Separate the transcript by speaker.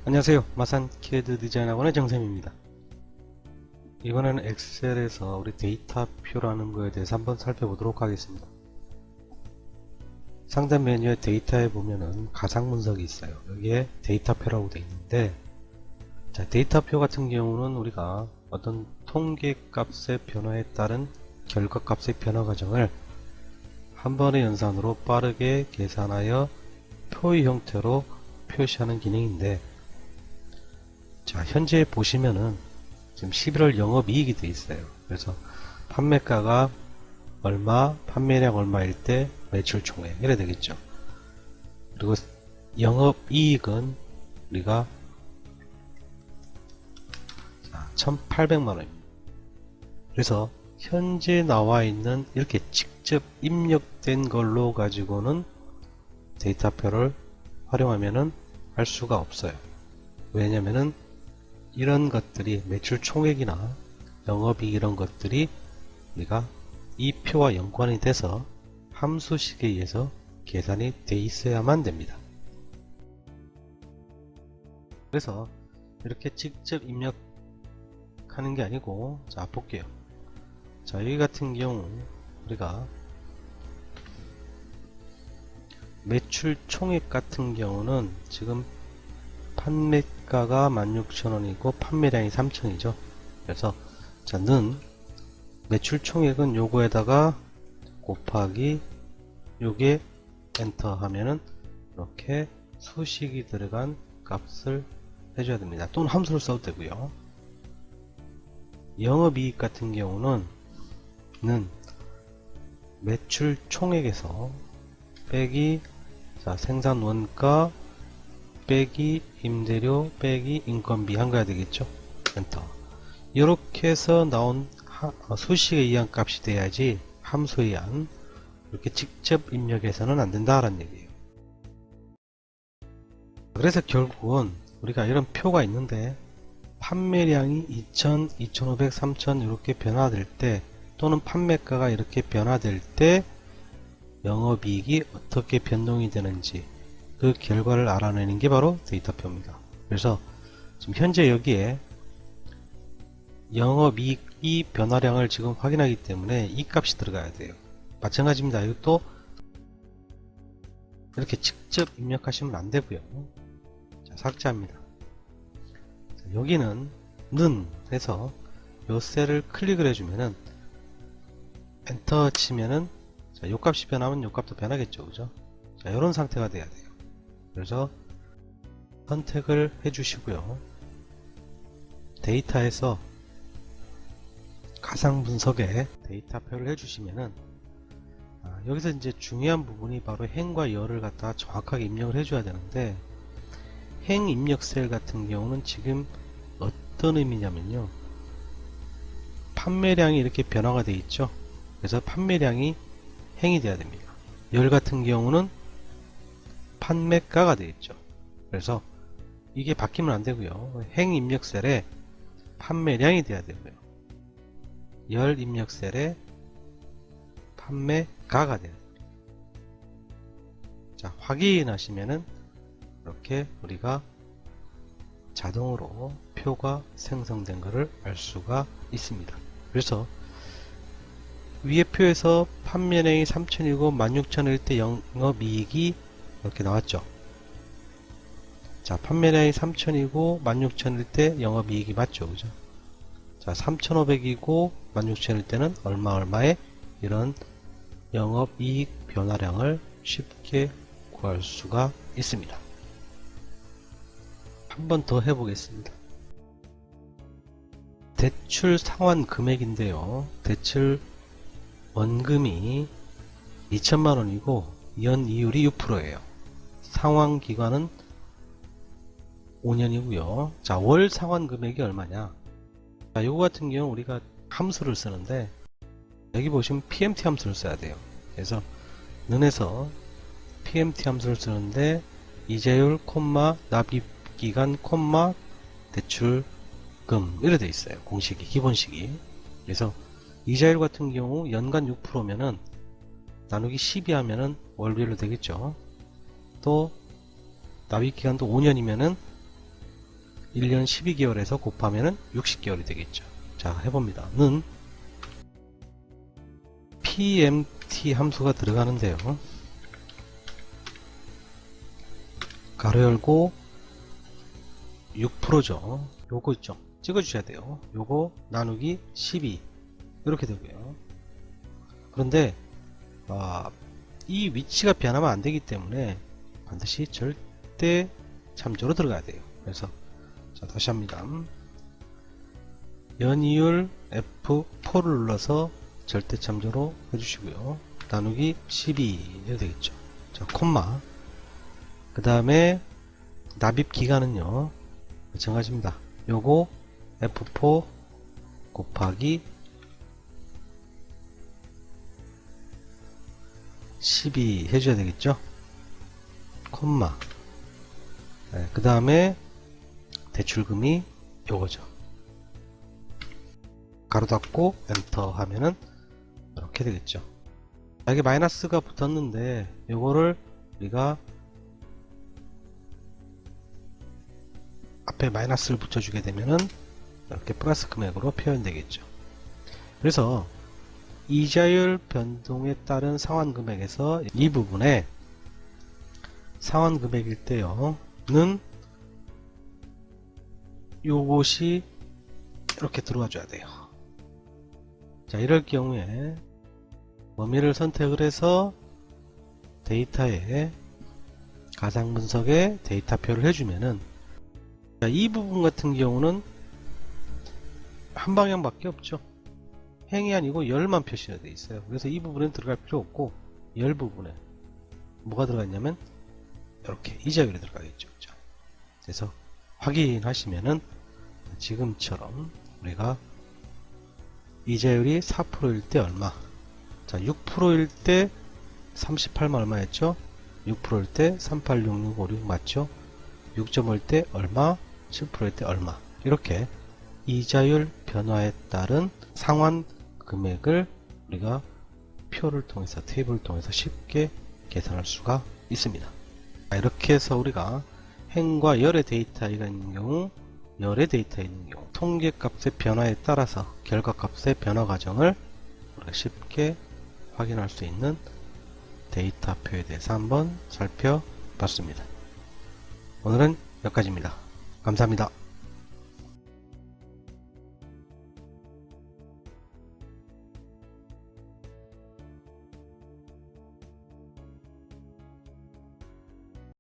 Speaker 1: 안녕하세요. 마산 CAD 디자인학원의 정쌤입니다. 이번에는 엑셀에서 우리 데이터표라는 거에 대해서 한번 살펴보도록 하겠습니다. 상단 메뉴에 데이터에 보면은 가상 분석이 있어요. 여기에 데이터표라고 되어 있는데, 자, 데이터표 같은 경우는 우리가 어떤 통계 값의 변화에 따른 결과 값의 변화 과정을 한 번의 연산으로 빠르게 계산하여 표의 형태로 표시하는 기능인데, 자, 현재 보시면은 지금 11월 영업이익이 되어 있어요. 그래서 판매가가 얼마, 판매량 얼마일 때 매출 총액 이래 되겠죠. 그리고 영업이익은 우리가 1,800만원입니다. 그래서 현재 나와 있는 이렇게 직접 입력된 걸로 가지고는 데이터표를 활용하면은 할 수가 없어요. 왜냐면은 이런 것들이 매출 총액이나 영업이익 이런 것들이 우리가 이 표와 연관이 돼서 함수식에 의해서 계산이 돼 있어야만 됩니다. 그래서 이렇게 직접 입력하는 게 아니고, 자, 볼게요. 자, 여기 같은 경우 우리가 매출 총액 같은 경우는 지금 판매가가 16,000원이고 판매량이 3,000이죠. 그래서 자, 는 매출 총액은 요거에다가 곱하기 요게 엔터 하면은 이렇게 수식이 들어간 값을 해줘야 됩니다. 또는 함수를 써도 되고요. 영업이익 같은 경우는 매출 총액에서 빼기, 자, 생산 원가 빼기 임대료 빼기 인건비 한 거야 되겠죠. 엔터. 이렇게 해서 나온 수식에 의한 값이 돼야지 함수에 의한 이렇게 직접 입력해서는 안 된다라는 얘기예요. 그래서 결국은 우리가 이런 표가 있는데 판매량이 2,000, 2,500, 3,000 이렇게 변화될 때, 또는 판매가가 이렇게 변화될 때 영업이익이 어떻게 변동이 되는지 그 결과를 알아내는 게 바로 데이터표입니다. 그래서 지금 현재 여기에 영업이익이 변화량을 지금 확인하기 때문에 이 값이 들어가야 돼요. 마찬가지입니다. 이것도 이렇게 직접 입력하시면 안 되고요. 자, 삭제합니다. 자, 여기는 는 해서 요 셀을 클릭을 해주면은 엔터 치면은, 자, 요 값이 변하면 요 값도 변하겠죠. 그죠? 자, 이런 상태가 돼야 돼요. 그래서 선택을 해주시고요. 데이터에서 가상 분석에 데이터표를 해주시면은, 여기서 이제 중요한 부분이 바로 행과 열을 갖다가 정확하게 입력을 해줘야 되는데, 행 입력 셀 같은 경우는 지금 어떤 의미냐면요, 판매량이 이렇게 변화가 되어 있죠. 그래서 판매량이 행이 돼야 됩니다. 열 같은 경우는 판매가가 되어 있죠. 그래서 이게 바뀌면 안 되고요. 행 입력 셀에 판매량이 돼야 되고요. 열 입력 셀에 판매가가 돼야 됩니다. 자, 확인하시면은 이렇게 우리가 자동으로 표가 생성된 것을 알 수가 있습니다. 그래서 위에 표에서 판매량이 3,000이고 16,000일 때 영업이익이 이렇게 나왔죠. 자, 판매량이 3,000이고 16,000일 때 영업이익이 맞죠. 그죠? 자, 3,500이고 16,000일 때는 얼마에 이런 영업이익 변화량을 쉽게 구할 수가 있습니다. 한 번 더 해보겠습니다. 대출 상환 금액인데요. 대출 원금이 2천만원이고 연 이율이 6%예요. 상환 기간은 5년이고요. 자, 월 상환 금액이 얼마냐? 자, 요거 같은 경우 우리가 함수를 쓰는데, 여기 보시면 PMT 함수를 써야 돼요. 그래서 는에서 PMT 함수를 쓰는데, 이자율, 납입기간, 대출금 이렇게 돼 있어요. 공식이, 기본식이. 그래서 이자율 같은 경우 연간 6%면은 나누기 12 하면은 월별로 되겠죠. 또 납입기간도 5년이면은 1년 12개월에서 곱하면은 60개월이 되겠죠. 자, 해봅니다. 는 PMT 함수가 들어가는데요. 가로 열고 6%죠. 요거 있죠. 찍어주셔야 돼요. 요거 나누기 12 이렇게 되고요. 그런데 이 위치가 변하면 안 되기 때문에 반드시 절대 참조로 들어가야 돼요. 그래서 자, 다시 합니다. 연이율 F4를 눌러서 절대 참조로 해주시고요. 나누기 12 이렇게 되겠죠. 자, 콤마. 그 다음에 납입 기간은요 마찬가지입니다. 요거 F4 곱하기 12 해줘야 되겠죠. 콤마. 네, 그 다음에 대출금이 요거죠. 가로 닫고 엔터 하면은 이렇게 되겠죠. 이게 마이너스가 붙었는데 요거를 우리가 앞에 마이너스를 붙여주게 되면은 이렇게 플러스 금액으로 표현되겠죠. 그래서 이자율 변동에 따른 상환 금액에서 이 부분에 상환 금액일 때요 는 요것이 이렇게 들어와 줘야 돼요. 자, 이럴 경우에 범위를 선택을 해서 데이터에 가상 분석에 데이터표를 해주면은 자, 이 부분 같은 경우는 한 방향밖에 없죠. 행이 아니고 열만 표시가 되어 있어요. 그래서 이 부분에는 들어갈 필요 없고 열 부분에 뭐가 들어갔냐면 이렇게 이자율이 들어가겠죠. 그렇죠? 그래서 확인하시면은 지금처럼 우리가 이자율이 4%일 때 얼마, 자 6%일 때 38만 얼마였죠? 6%일 때 386656 맞죠? 6.5일 때 얼마, 7%일 때 얼마, 이렇게 이자율 변화에 따른 상환 금액을 우리가 표를 통해서 테이블을 통해서 쉽게 계산할 수가 있습니다. 이렇게 해서 우리가 행과 열의 데이터가 있는 경우, 열의 데이터가 있는 경우 통계값의 변화에 따라서 결과값의 변화 과정을 우리가 쉽게 확인할 수 있는 데이터표에 대해서 한번 살펴봤습니다. 오늘은 여기까지입니다. 감사합니다.